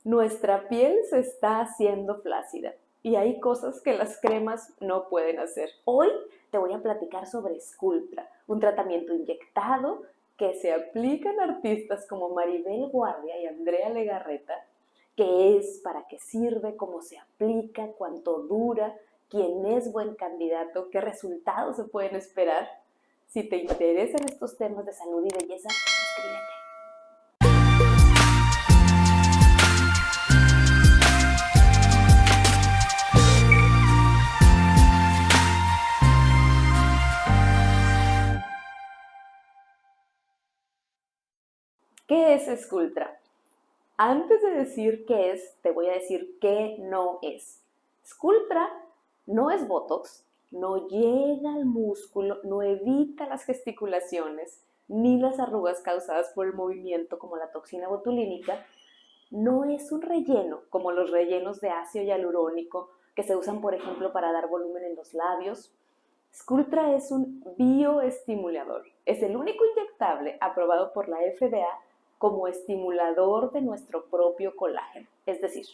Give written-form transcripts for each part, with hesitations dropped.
Nuestra piel se está haciendo flácida y hay cosas que las cremas no pueden hacer. Hoy te voy a platicar sobre Sculptra, un tratamiento inyectado que se aplica en artistas como Maribel Guardia y Andrea Legarreta, qué es, para qué sirve, cómo se aplica, cuánto dura, quién es buen candidato, qué resultados se pueden esperar. Si te interesan estos temas de salud y belleza, suscríbete. ¿Qué es Sculptra? Antes de decir qué es, te voy a decir qué no es. Sculptra no es Botox, no llega al músculo, no evita las gesticulaciones ni las arrugas causadas por el movimiento como la toxina botulínica. No es un relleno como los rellenos de ácido hialurónico que se usan, por ejemplo, para dar volumen en los labios. Sculptra es un bioestimulador. Es el único inyectable aprobado por la FDA como estimulador de nuestro propio colágeno. Es decir,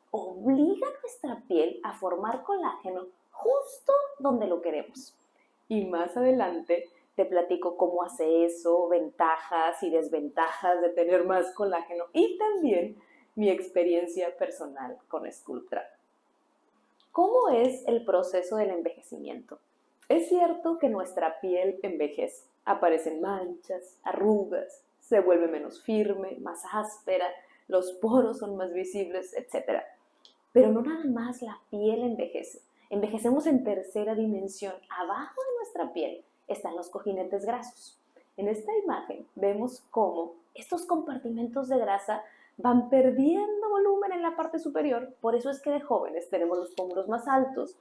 obliga a nuestra piel a formar colágeno justo donde lo queremos. Y más adelante te platico cómo hace eso, ventajas y desventajas de tener más colágeno y también mi experiencia personal con Sculptra. ¿Cómo es el proceso del envejecimiento? Es cierto que nuestra piel envejece, aparecen manchas, arrugas, se vuelve menos firme, más áspera, los poros son más visibles, etc. Pero no nada más la piel envejece, envejecemos en tercera dimensión. Abajo de nuestra piel están los cojinetes grasos. En esta imagen vemos cómo estos compartimentos de grasa van perdiendo volumen en la parte superior, por eso es que de jóvenes tenemos los pómulos más altos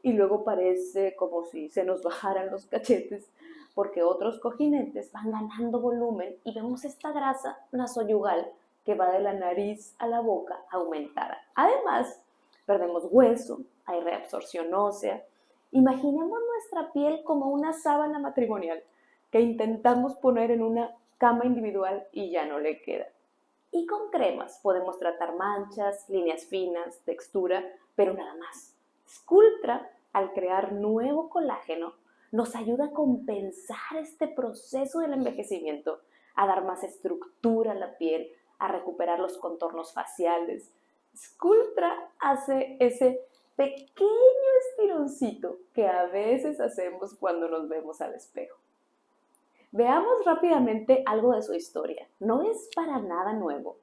y luego parece como si se nos bajaran los cachetes, porque otros cojinetes van ganando volumen y vemos esta grasa nasoyugal que va de la nariz a la boca aumentada. Además, perdemos hueso, hay reabsorción ósea. Imaginemos nuestra piel como una sábana matrimonial que intentamos poner en una cama individual y ya no le queda. Y con cremas podemos tratar manchas, líneas finas, textura, pero nada más. Sculptra, al crear nuevo colágeno, nos ayuda a compensar este proceso del envejecimiento, a dar más estructura a la piel, a recuperar los contornos faciales. Sculptra hace ese pequeño estironcito que a veces hacemos cuando nos vemos al espejo. Veamos rápidamente algo de su historia. No es para nada nuevo,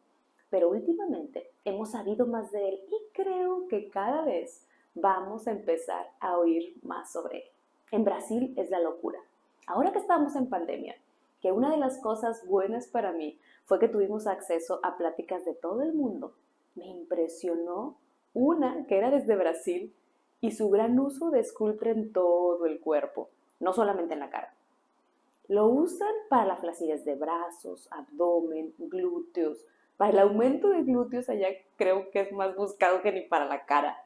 pero últimamente hemos sabido más de él y creo que cada vez vamos a empezar a oír más sobre él. En Brasil es la locura. Ahora que estamos en pandemia, que una de las cosas buenas para mí fue que tuvimos acceso a pláticas de todo el mundo. Me impresionó una que era desde Brasil y su gran uso de Sculptra en todo el cuerpo, no solamente en la cara. Lo usan para la flacidez de brazos, abdomen, glúteos. Para el aumento de glúteos allá creo que es más buscado que ni para la cara.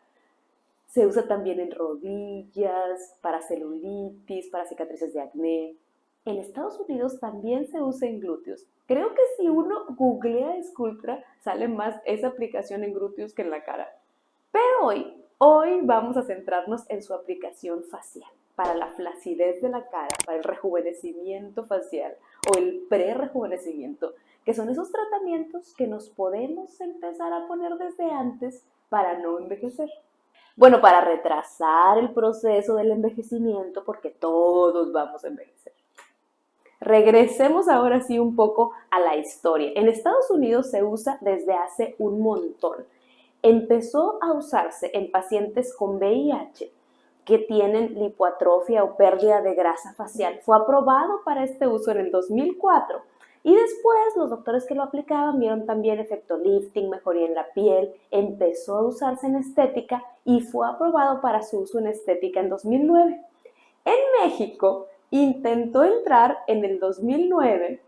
Se usa también en rodillas, para celulitis, para cicatrices de acné. En Estados Unidos también se usa en glúteos. Creo que si uno googlea Sculptra, sale más esa aplicación en glúteos que en la cara. Pero hoy vamos a centrarnos en su aplicación facial, para la flacidez de la cara, para el rejuvenecimiento facial o el pre-rejuvenecimiento, que son esos tratamientos que nos podemos empezar a poner desde antes para no envejecer. Bueno, para retrasar el proceso del envejecimiento, porque todos vamos a envejecer. Regresemos ahora sí un poco a la historia. En Estados Unidos se usa desde hace un montón. Empezó a usarse en pacientes con VIH que tienen lipoatrofia o pérdida de grasa facial. Fue aprobado para este uso en el 2004 y después los doctores que lo aplicaban vieron también efecto lifting, mejoría en la piel, empezó a usarse en estética y fue aprobado para su uso en estética en 2009. En México intentó entrar en el 2009.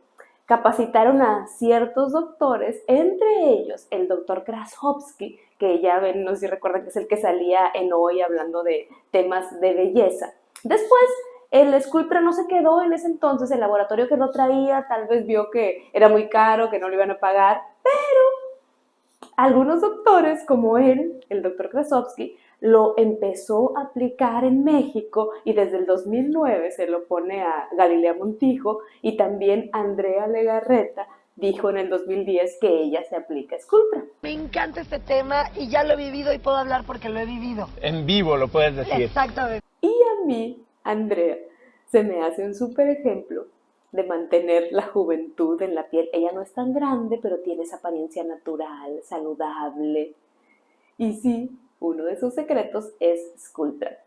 Capacitaron a ciertos doctores, entre ellos el doctor Krasovsky, que ya ven, no sé si recuerdan que es el que salía en Hoy hablando de temas de belleza. Después, el Sculptra no se quedó en ese entonces, el laboratorio que lo traía tal vez vio que era muy caro, que no lo iban a pagar, pero Algunos doctores, como él, el doctor Krasovsky, lo empezó a aplicar en México y desde el 2009 se lo pone a Galilea Montijo y también Andrea Legarreta dijo en el 2010 que ella se aplica Sculptra. Me encanta este tema y ya lo he vivido y puedo hablar porque lo he vivido. En vivo lo puedes decir. Exactamente. Y a mí, Andrea, se me hace un súper ejemplo de mantener la juventud en la piel. Ella no es tan grande, pero tiene esa apariencia natural, saludable. Y sí, uno de sus secretos es Sculptra.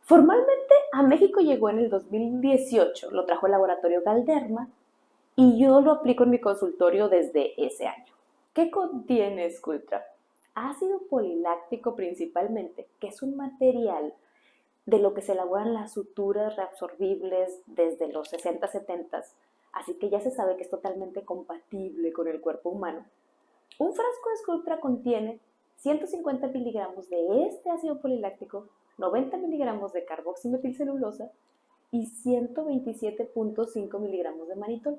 Formalmente a México llegó en el 2018, lo trajo el laboratorio Galderma y yo lo aplico en mi consultorio desde ese año. ¿Qué contiene Sculptra? Ácido poliláctico principalmente, que es un material de lo que se elaboran las suturas reabsorbibles desde los 60, 70, así que ya se sabe que es totalmente compatible con el cuerpo humano. Un frasco de Sculptra contiene 150 miligramos de este ácido poliláctico, 90 miligramos de carboximetilcelulosa y 127.5 miligramos de manitol.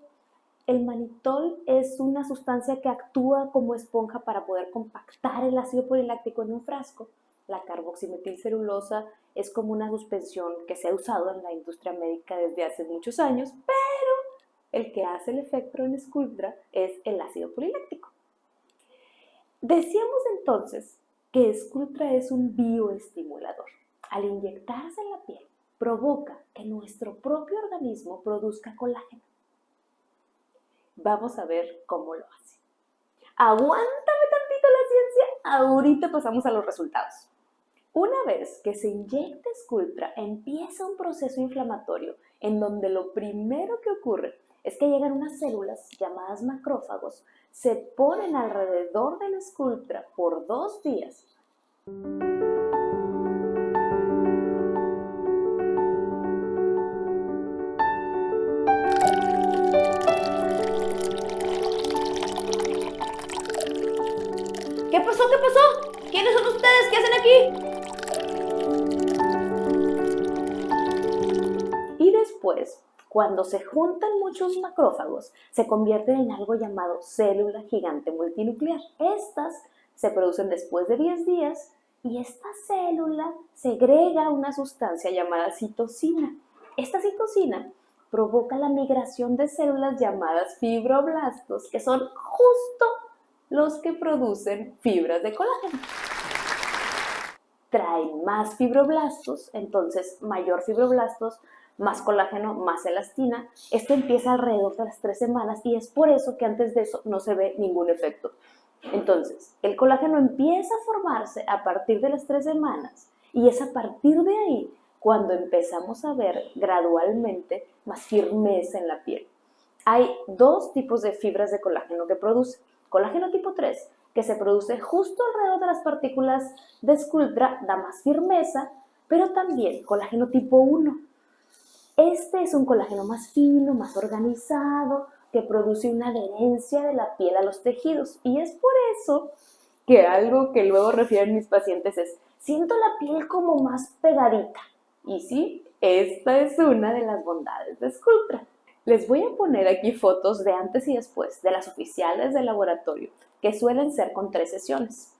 El manitol es una sustancia que actúa como esponja para poder compactar el ácido poliláctico en un frasco. La carboximetilcelulosa es como una suspensión que se ha usado en la industria médica desde hace muchos años, pero el que hace el efecto en Sculptra es el ácido poliláctico. Decíamos entonces que Sculptra es un bioestimulador. Al inyectarse en la piel, provoca que nuestro propio organismo produzca colágeno. Vamos a ver cómo lo hace. Aguántame tantito la ciencia, ahorita pasamos a los resultados. Una vez que se inyecta Sculptra, empieza un proceso inflamatorio en donde lo primero que ocurre es que llegan unas células llamadas macrófagos, se ponen alrededor del Sculptra por 2 días. ¿Qué pasó? ¿Qué pasó? ¿Quiénes son ustedes? ¿Qué hacen aquí? Y después, cuando se juntan muchos macrófagos, se convierten en algo llamado célula gigante multinuclear. Estas se producen después de 10 días y esta célula segrega una sustancia llamada citosina. Esta citosina provoca la migración de células llamadas fibroblastos, que son justo los que producen fibras de colágeno. Traen más fibroblastos, entonces mayor fibroblastos, más colágeno, más elastina. Esto empieza alrededor de las 3 semanas y es por eso que antes de eso no se ve ningún efecto. Entonces, el colágeno empieza a formarse a partir de las 3 semanas y es a partir de ahí cuando empezamos a ver gradualmente más firmeza en la piel. Hay 2 tipos de fibras de colágeno que produce. Colágeno tipo 3, que se produce justo alrededor de las partículas de Sculptra, da más firmeza, pero también colágeno tipo 1. Este es un colágeno más fino, más organizado, que produce una adherencia de la piel a los tejidos. Y es por eso que algo que luego refieren mis pacientes es, siento la piel como más pegadita. Y sí, esta es una de las bondades de Sculptra. Les voy a poner aquí fotos de antes y después de las oficiales del laboratorio, que suelen ser con 3 sesiones.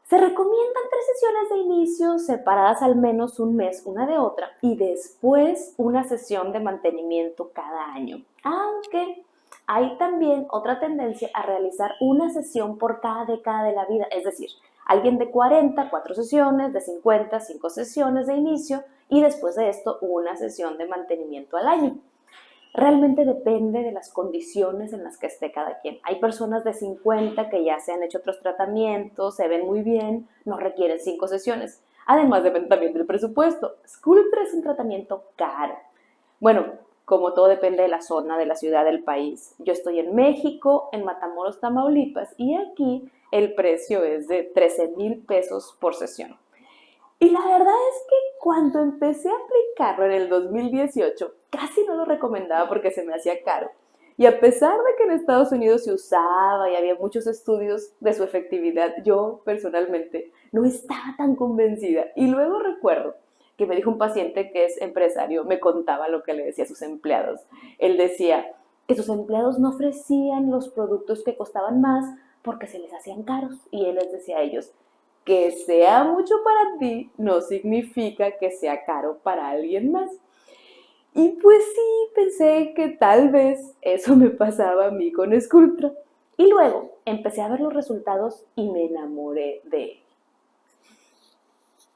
Se recomiendan 3 sesiones de inicio separadas al menos un mes una de otra y después una sesión de mantenimiento cada año. Aunque hay también otra tendencia a realizar una sesión por cada década de la vida, es decir, alguien de 40, 4 sesiones, de 50, 5 sesiones de inicio y después de esto una sesión de mantenimiento al año. Realmente depende de las condiciones en las que esté cada quien. Hay personas de 50 que ya se han hecho otros tratamientos, se ven muy bien, no requieren 5 sesiones. Además, depende también del presupuesto. Sculptra es un tratamiento caro. Bueno, como todo depende de la zona, de la ciudad, del país. Yo estoy en México, en Matamoros, Tamaulipas, y aquí el precio es de 13,000 pesos por sesión. Y la verdad es que cuando empecé a aplicarlo en el 2018, casi no lo recomendaba porque se me hacía caro. Y a pesar de que en Estados Unidos se usaba y había muchos estudios de su efectividad, yo personalmente no estaba tan convencida. Y luego recuerdo que me dijo un paciente que es empresario, me contaba lo que le decía a sus empleados. Él decía que sus empleados no ofrecían los productos que costaban más porque se les hacían caros. Y él les decía a ellos, que sea mucho para ti no significa que sea caro para alguien más. Y pues sí, pensé que tal vez eso me pasaba a mí con Sculptra. Y luego empecé a ver los resultados y me enamoré de él.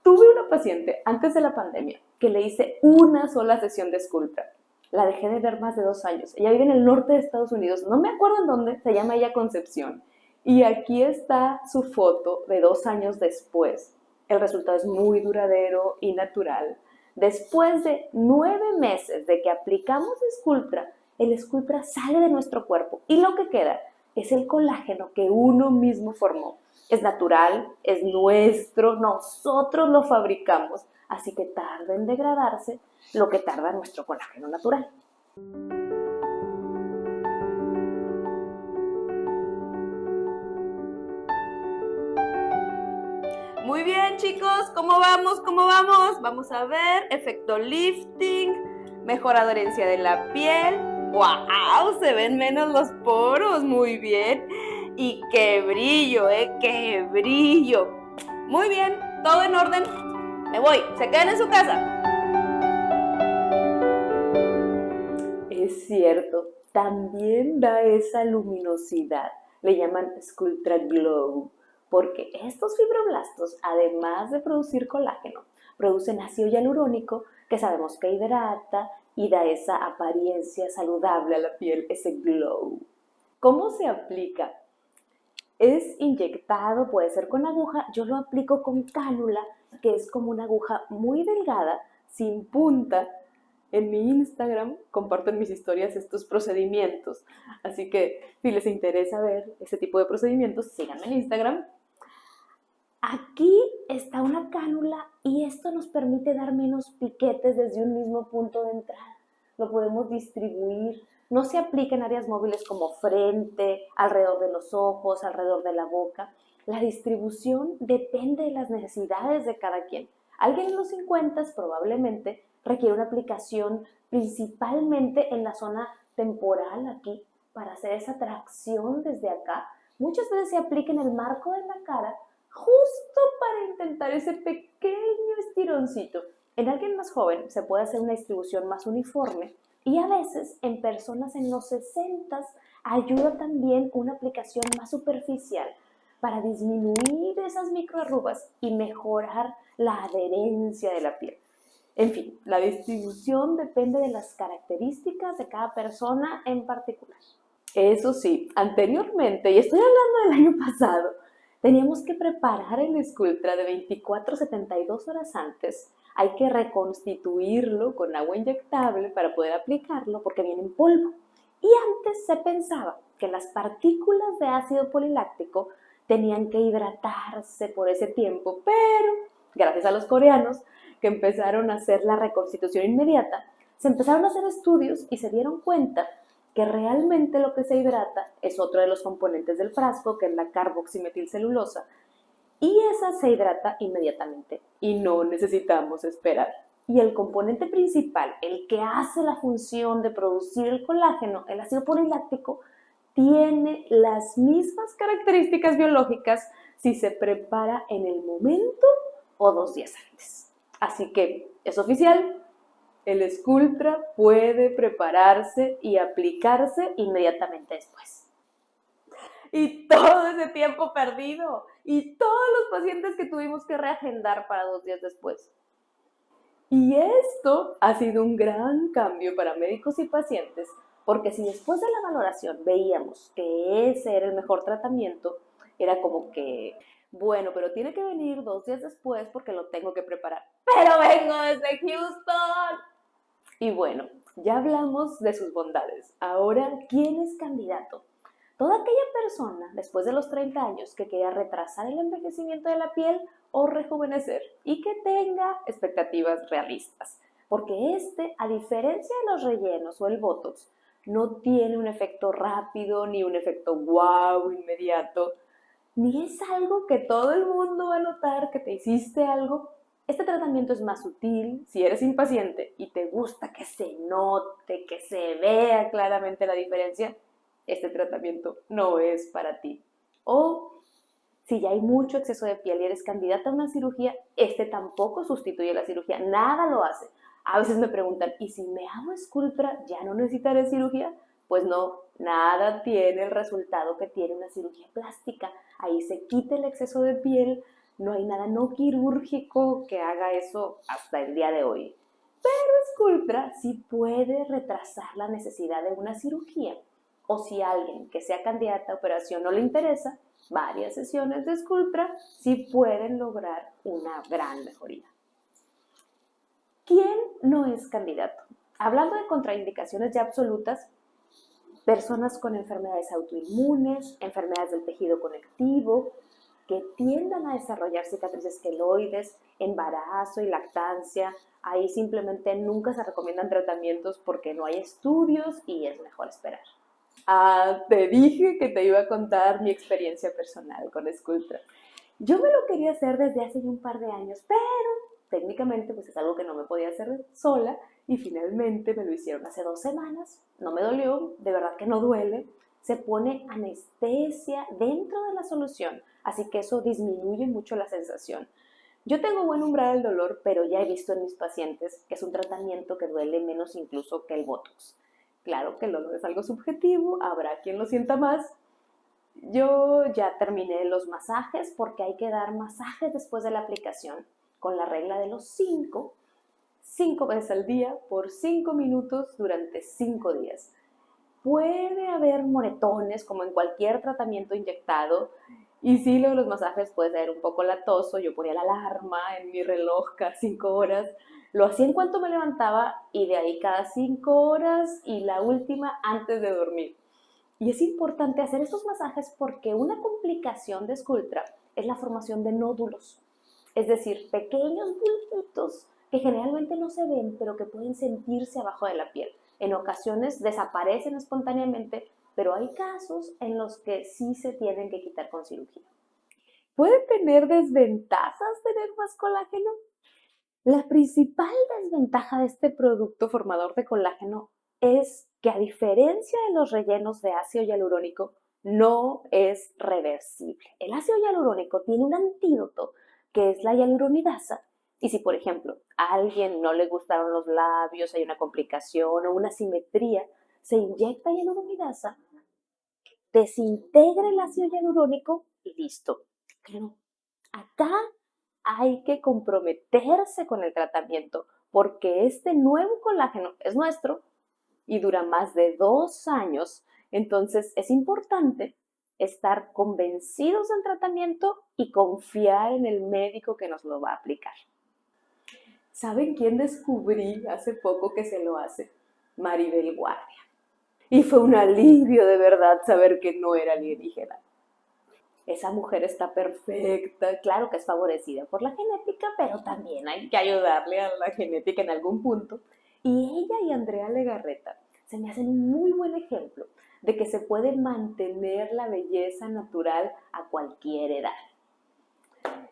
Tuve una paciente antes de la pandemia que le hice una sola sesión de Sculptra. La dejé de ver más de 2 años. Ella vive en el norte de Estados Unidos, no me acuerdo en dónde, se llama ella Concepción. Y aquí está su foto de 2 años después. El resultado es muy duradero y natural. Después de 9 meses de que aplicamos Sculptra, el Sculptra sale de nuestro cuerpo y lo que queda es el colágeno que uno mismo formó. Es natural, es nuestro, nosotros lo fabricamos, así que tarda en degradarse lo que tarda nuestro colágeno natural. Muy bien, chicos, ¿cómo vamos? ¿Cómo vamos? Vamos a ver, efecto lifting, mejor adherencia de la piel. ¡Wow! Se ven menos los poros, muy bien. Y qué brillo, ¡qué brillo! Muy bien, todo en orden. Me voy, se quedan en su casa. Es cierto, también da esa luminosidad. Le llaman Sculptra Glow, porque estos fibroblastos, además de producir colágeno, producen ácido hialurónico, que sabemos que hidrata y da esa apariencia saludable a la piel, ese glow. ¿Cómo se aplica? Es inyectado, puede ser con aguja, yo lo aplico con cánula, que es como una aguja muy delgada, sin punta. En mi Instagram comparto en mis historias estos procedimientos, así que si les interesa ver este tipo de procedimientos, síganme en Instagram. Aquí está una cánula y esto nos permite dar menos piquetes desde un mismo punto de entrada. Lo podemos distribuir. No se aplica en áreas móviles como frente, alrededor de los ojos, alrededor de la boca. La distribución depende de las necesidades de cada quien. Alguien en los 50 probablemente requiere una aplicación principalmente en la zona temporal aquí para hacer esa tracción desde acá. Muchas veces se aplica en el marco de la cara justo para intentar ese pequeño estironcito. En alguien más joven se puede hacer una distribución más uniforme y a veces en personas en los 60 ayuda también una aplicación más superficial para disminuir esas microarrugas y mejorar la adherencia de la piel. En fin, la distribución depende de las características de cada persona en particular. Eso sí, anteriormente, y estoy hablando del año pasado, teníamos que preparar el Sculptra de 24 a 72 horas antes. Hay que reconstituirlo con agua inyectable para poder aplicarlo porque viene en polvo. Y antes se pensaba que las partículas de ácido poliláctico tenían que hidratarse por ese tiempo, pero gracias a los coreanos que empezaron a hacer la reconstitución inmediata, se empezaron a hacer estudios y se dieron cuenta que realmente lo que se hidrata es otro de los componentes del frasco, que es la carboximetilcelulosa, y esa se hidrata inmediatamente y no necesitamos esperar. Y el componente principal, el que hace la función de producir el colágeno, el ácido poliláctico, tiene las mismas características biológicas si se prepara en el momento o 2 días antes. Así que es oficial, el Sculptra puede prepararse y aplicarse inmediatamente después. Y todo ese tiempo perdido, y todos los pacientes que tuvimos que reagendar para 2 días después. Y esto ha sido un gran cambio para médicos y pacientes, porque si después de la valoración veíamos que ese era el mejor tratamiento, era como que, bueno, pero tiene que venir 2 días después porque lo tengo que preparar. ¡Pero vengo desde Houston! Y bueno, ya hablamos de sus bondades. Ahora, ¿quién es candidato? Toda aquella persona, después de los 30 años, que quiera retrasar el envejecimiento de la piel o rejuvenecer y que tenga expectativas realistas. Porque a diferencia de los rellenos o el Botox, no tiene un efecto rápido ni un efecto wow inmediato, ni es algo que todo el mundo va a notar que te hiciste algo. Este tratamiento es más sutil. Si eres impaciente y te gusta que se note, que se vea claramente la diferencia, este tratamiento no es para ti. O si ya hay mucho exceso de piel y eres candidata a una cirugía, este tampoco sustituye la cirugía, nada lo hace. A veces me preguntan, ¿y si me hago Sculptra ya no necesitaré cirugía? Pues no, nada tiene el resultado que tiene una cirugía plástica. Ahí se quita el exceso de piel, no hay nada no quirúrgico que haga eso hasta el día de hoy. Pero Sculptra sí puede retrasar la necesidad de una cirugía. O si a alguien que sea candidata a operación no le interesa, varias sesiones de Sculptra sí pueden lograr una gran mejoría. ¿Quién no es candidato? Hablando de contraindicaciones ya absolutas, personas con enfermedades autoinmunes, enfermedades del tejido conectivo, que tiendan a desarrollar cicatrices queloides, embarazo y lactancia. Ahí simplemente nunca se recomiendan tratamientos porque no hay estudios y es mejor esperar. Te dije que te iba a contar mi experiencia personal con Sculptra. Yo me lo quería hacer desde hace un par de años, pero técnicamente pues es algo que no me podía hacer sola y finalmente me lo hicieron hace 2 semanas. No me dolió, de verdad que no duele. Se pone anestesia dentro de la solución, así que eso disminuye mucho la sensación. Yo tengo buen umbral del dolor, pero ya he visto en mis pacientes que es un tratamiento que duele menos incluso que el Botox. Claro que el dolor es algo subjetivo, habrá quien lo sienta más. Yo ya terminé los masajes porque hay que dar masajes después de la aplicación con la regla de los 5 veces al día por 5 minutos durante 5 días. Puede haber moretones como en cualquier tratamiento inyectado y sí, lo de los masajes puede ser un poco latoso. Yo ponía la alarma en mi reloj cada 5 horas. Lo hacía en cuanto me levantaba y de ahí cada 5 horas y la última antes de dormir. Y es importante hacer estos masajes porque una complicación de Sculptra es la formación de nódulos, es decir, pequeños bultitos que generalmente no se ven, pero que pueden sentirse abajo de la piel. En ocasiones desaparecen espontáneamente, pero hay casos en los que sí se tienen que quitar con cirugía. ¿Puede tener desventajas tener más colágeno? La principal desventaja de este producto formador de colágeno es que, a diferencia de los rellenos de ácido hialurónico, no es reversible. El ácido hialurónico tiene un antídoto que es la hialuronidasa. Y si, por ejemplo, a alguien no le gustaron los labios, hay una complicación o una asimetría, se inyecta hialuronidasa, desintegra el ácido hialurónico y listo. Pero acá hay que comprometerse con el tratamiento porque este nuevo colágeno es nuestro y dura más de 2 años. Entonces es importante estar convencidos del tratamiento y confiar en el médico que nos lo va a aplicar. ¿Saben quién descubrí hace poco que se lo hace? Maribel Guardia. Y fue un alivio de verdad saber que no era alienígena. Esa mujer está perfecta, claro que es favorecida por la genética, pero también hay que ayudarle a la genética en algún punto. Y ella y Andrea Legarreta se me hacen un muy buen ejemplo de que se puede mantener la belleza natural a cualquier edad.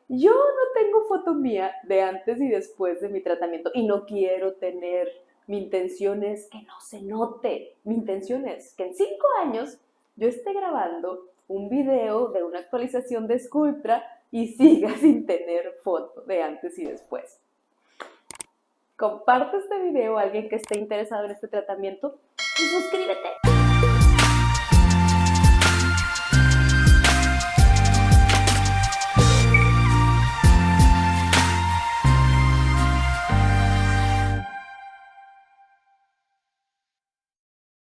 Yo no tengo foto mía de antes y después de mi tratamiento y no quiero tener. Mi intención es que no se note. Mi intención es que en 5 años yo esté grabando un video de una actualización de Sculptra y siga sin tener foto de antes y después. Comparte este video a alguien que esté interesado en este tratamiento y suscríbete.